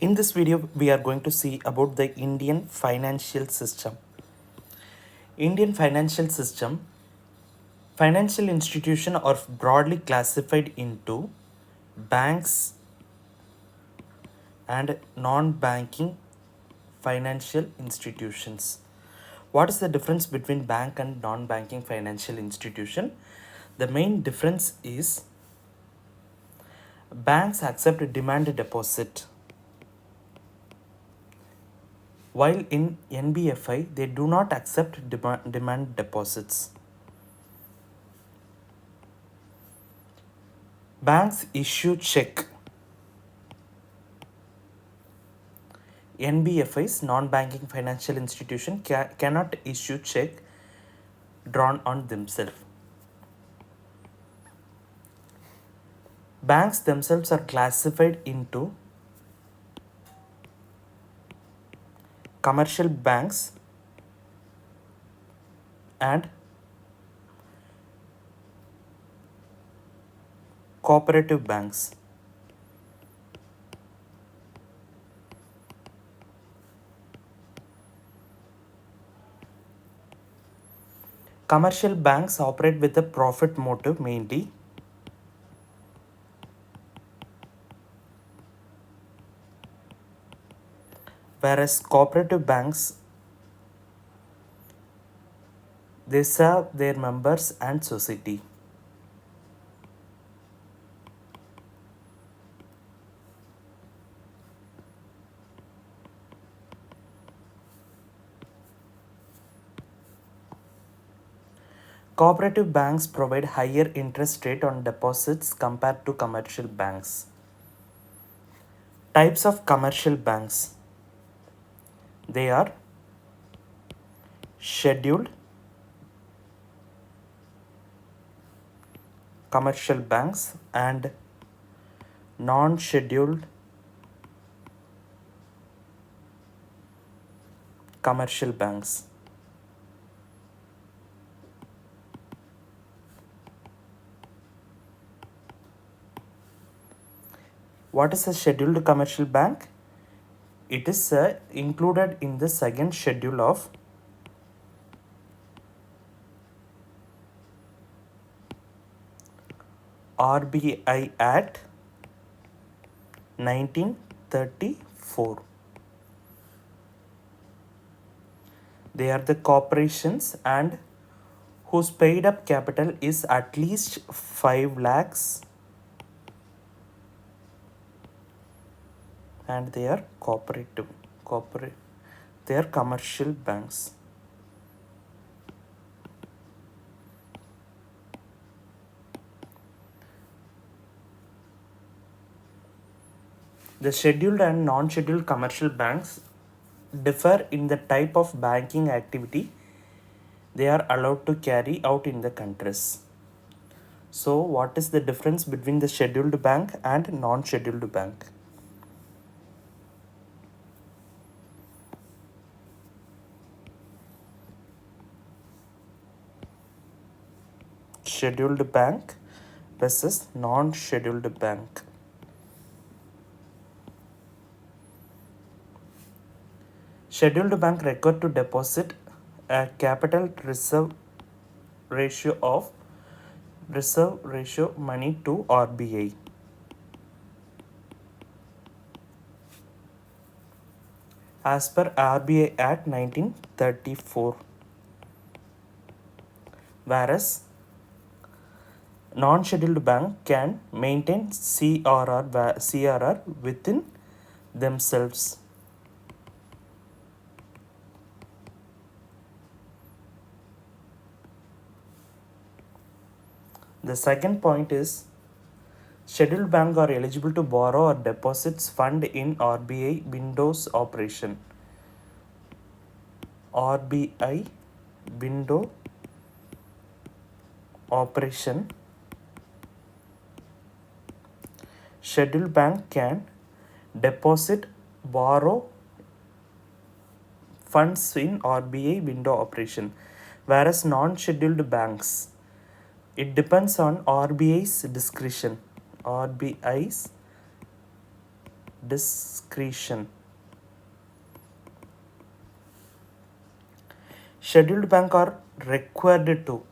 In this video, we are going to see about the Indian financial system. Indian financial institutions are broadly classified into banks and non-banking financial institutions. What is the difference between bank and non-banking financial institution? The main difference is banks accept demand deposit, while in NBFI they do not accept demand deposits. Banks issue check. NBFIs, non-banking financial institution, cannot issue check drawn on themselves. Banks themselves are classified into commercial banks and cooperative banks. Commercial banks operate with a profit motive mainly, whereas cooperative banks, they serve their members and society. Cooperative banks provide higher interest rate on deposits compared to commercial banks. Types of commercial banks. They are scheduled commercial banks and non-scheduled commercial banks. What is a scheduled commercial bank? It is included in the second schedule of RBI Act 1934. They are the corporations and whose paid up capital is at least 5 lakhs and they are they are commercial banks. The scheduled and non-scheduled commercial banks differ in the type of banking activity they are allowed to carry out in the countries. So, what is the difference between the scheduled bank and non-scheduled bank? Scheduled bank versus non-scheduled bank. Scheduled bank required to deposit a capital reserve ratio money to RBI. As per RBI Act 1934. Whereas non-scheduled bank can maintain CRR within themselves. The second point is scheduled bank are eligible to borrow or deposits fund in RBI windows operation. RBI window operation. Scheduled bank can deposit, borrow funds in RBI window operation, whereas non-scheduled banks, it depends on RBI's discretion. RBI's discretion. Scheduled banks are required to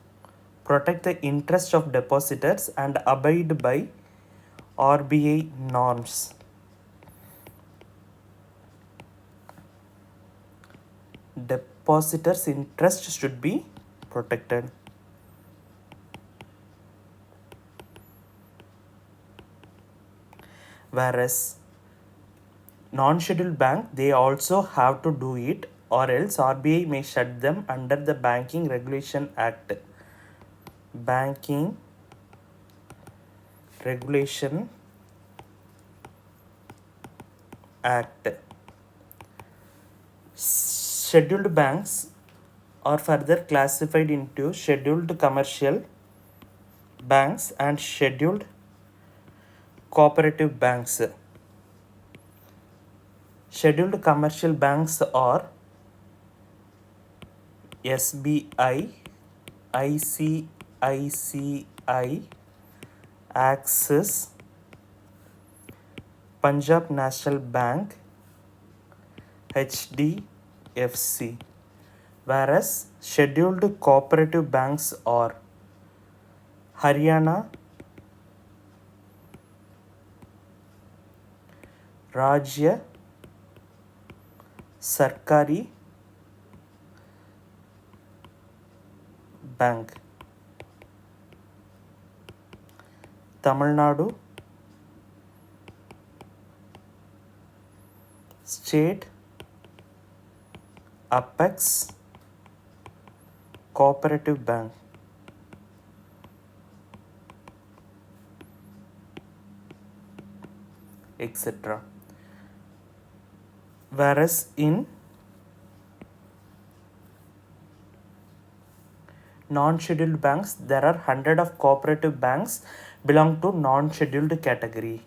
protect the interest of depositors and abide by RBI norms. Depositors' interest should be protected. Whereas non-scheduled bank, they also have to do it, or else RBI may shut them under the Banking Regulation Act. Banking Regulation Act. Scheduled banks are further classified into scheduled commercial banks and scheduled cooperative banks. Scheduled commercial banks are SBI, ICICI, Axis, Punjab National Bank, HDFC. Whereas scheduled cooperative banks are Haryana Rajya Sarkari Bank, Tamil Nadu State Apex Cooperative Bank. Etc. Whereas in non-scheduled banks, there are 100 of cooperative banks belong to non-scheduled category.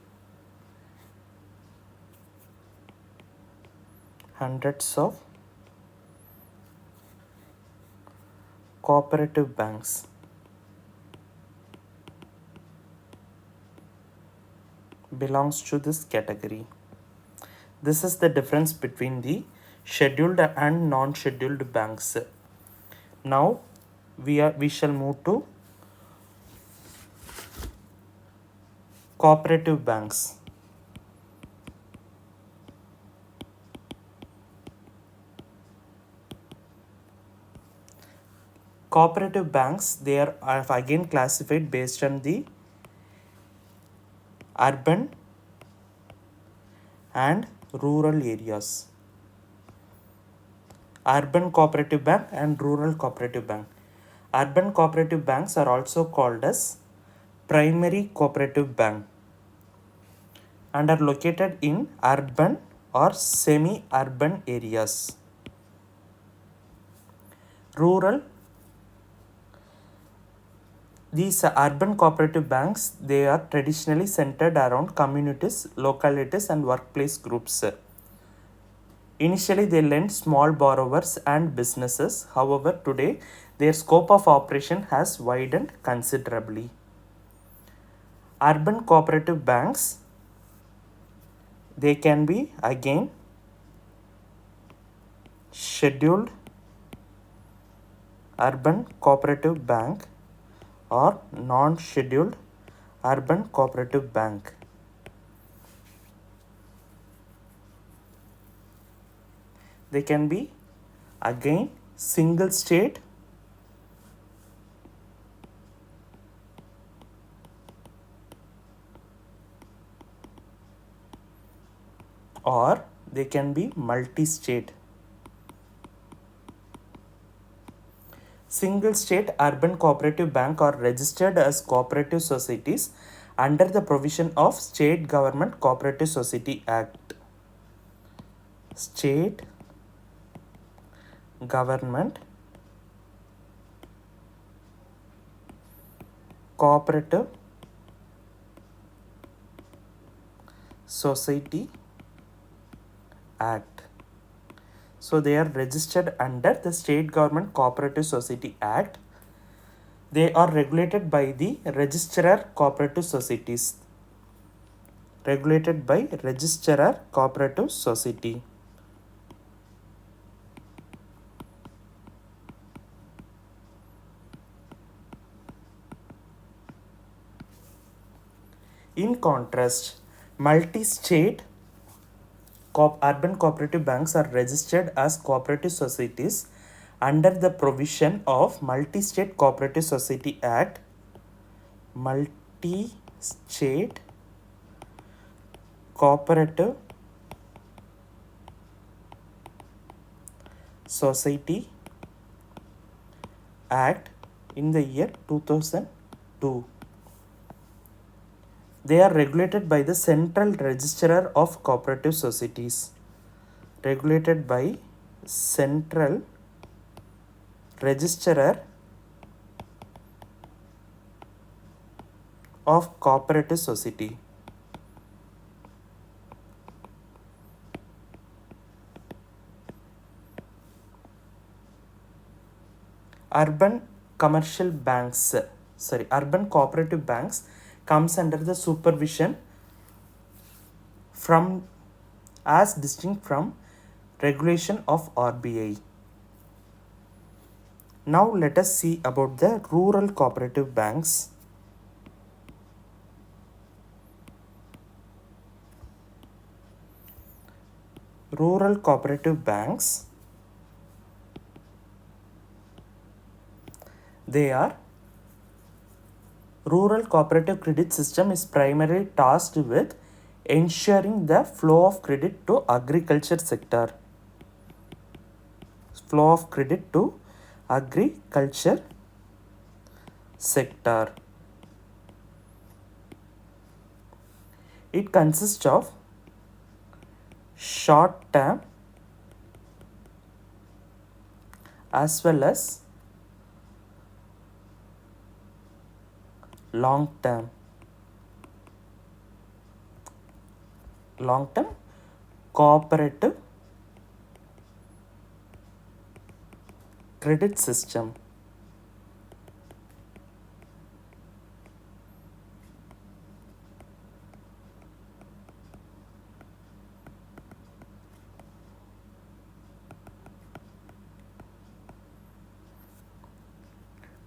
Hundreds of cooperative banks belongs to this category. This is the difference between the scheduled and non-scheduled banks. Now we shall move to cooperative banks. Cooperative banks, they are again classified based on the urban and rural areas. Urban cooperative bank and rural cooperative bank. Urban cooperative banks are also called as primary cooperative bank and are located in urban or semi-urban areas. These urban cooperative banks, they are traditionally centered around communities, localities and workplace groups. Initially, they lend small borrowers and businesses. However, today, their scope of operation has widened considerably. Urban cooperative banks, they can be again scheduled urban cooperative bank or non-scheduled urban cooperative bank. They can be again single state or they can be multi-state. Single state urban cooperative bank are registered as cooperative societies under the provision of State Government Cooperative Society Act. State Government Cooperative Society Act. So they are registered under the State Government Cooperative Society Act. They are regulated by the Registrar Cooperative Societies. regulated by registrar cooperative society. In contrast, multi-state urban cooperative banks are registered as cooperative societies under the provision of Multi-State Cooperative Society Act. Multi-State Cooperative Society Act in the year 2002. They are regulated by the Central Registrar of Cooperative Societies. Regulated by Central Registrar of Cooperative Society. Urban cooperative banks comes under the supervision from as distinct from regulation of RBI. Now let us see about the rural cooperative banks. Rural cooperative banks, they are rural cooperative credit system is primarily tasked with ensuring the flow of credit to agriculture sector. Flow of credit to agriculture sector. It consists of short term as well as long term cooperative credit system.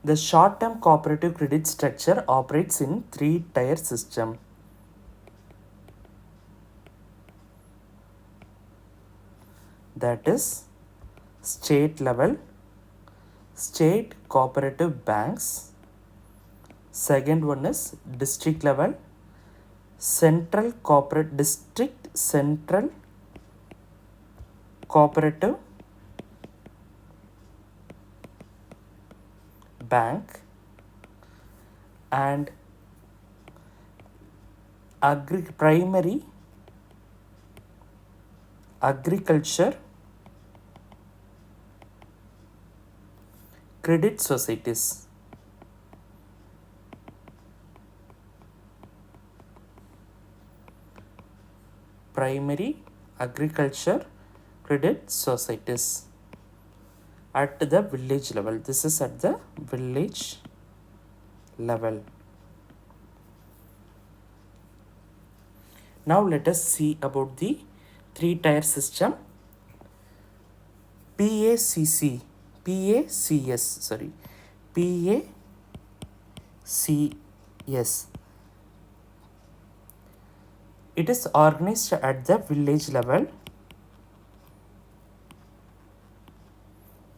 The short-term cooperative credit structure operates in three-tier system. That is state level, state cooperative banks. Second one is district level, central cooperative bank, and primary agriculture credit societies. Primary agriculture credit societies at the village level. This is at the village level. Now let us see about the three-tier system. PACS. It is organized at the village level.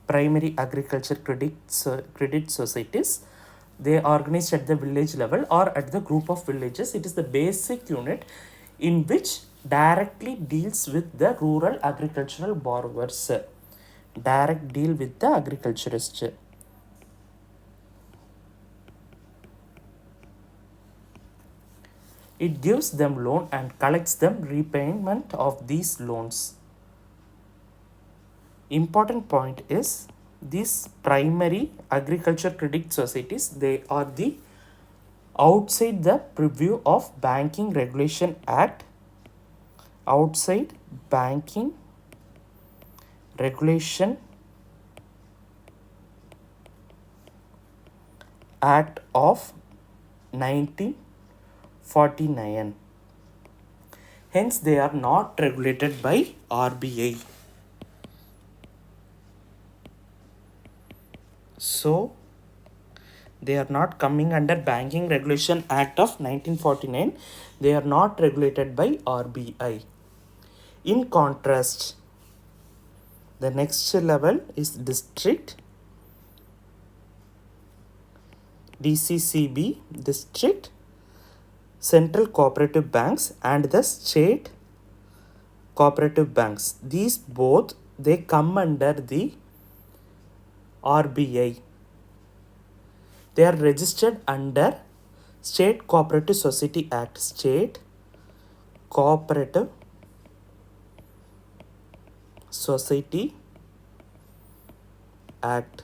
Primary agriculture credit societies, they are organized at the village level or at the group of villages. It is the basic unit in which directly deals with the rural agricultural borrowers. Direct deal with the agriculturists. It gives them loan and collects them repayment of these loans. Important point is these primary agriculture credit societies, they are the outside the purview of Banking Regulation Act. Outside Banking Regulation Act of 1949. Hence, they are not regulated by RBI. So, they are not coming under Banking Regulation Act of 1949. They are not regulated by RBI. In contrast, the next level is district, DCCB, district, central cooperative banks, and the state cooperative banks. These both, they come under the RBI. They are registered under State Cooperative Society Act, State Cooperative Society Act,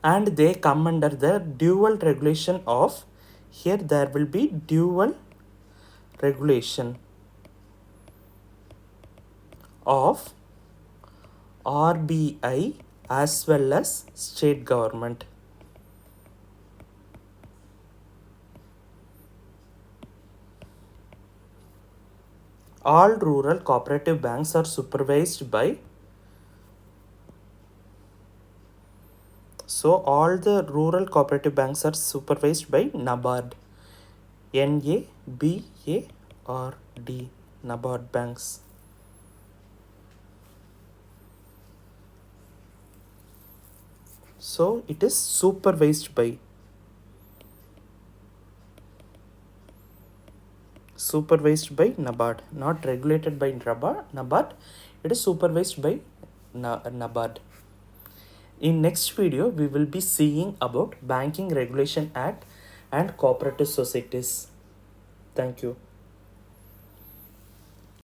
and they come under the dual regulation of, here there will be dual regulation of RBI as well as state government. All rural cooperative banks are supervised by, so all the rural cooperative banks are supervised by NABARD, NABARD, NABARD banks. So it is supervised by NABARD, not regulated by NABARD. It is supervised by NABARD. In next video, we will be seeing about Banking Regulation Act and cooperative societies. Thank you.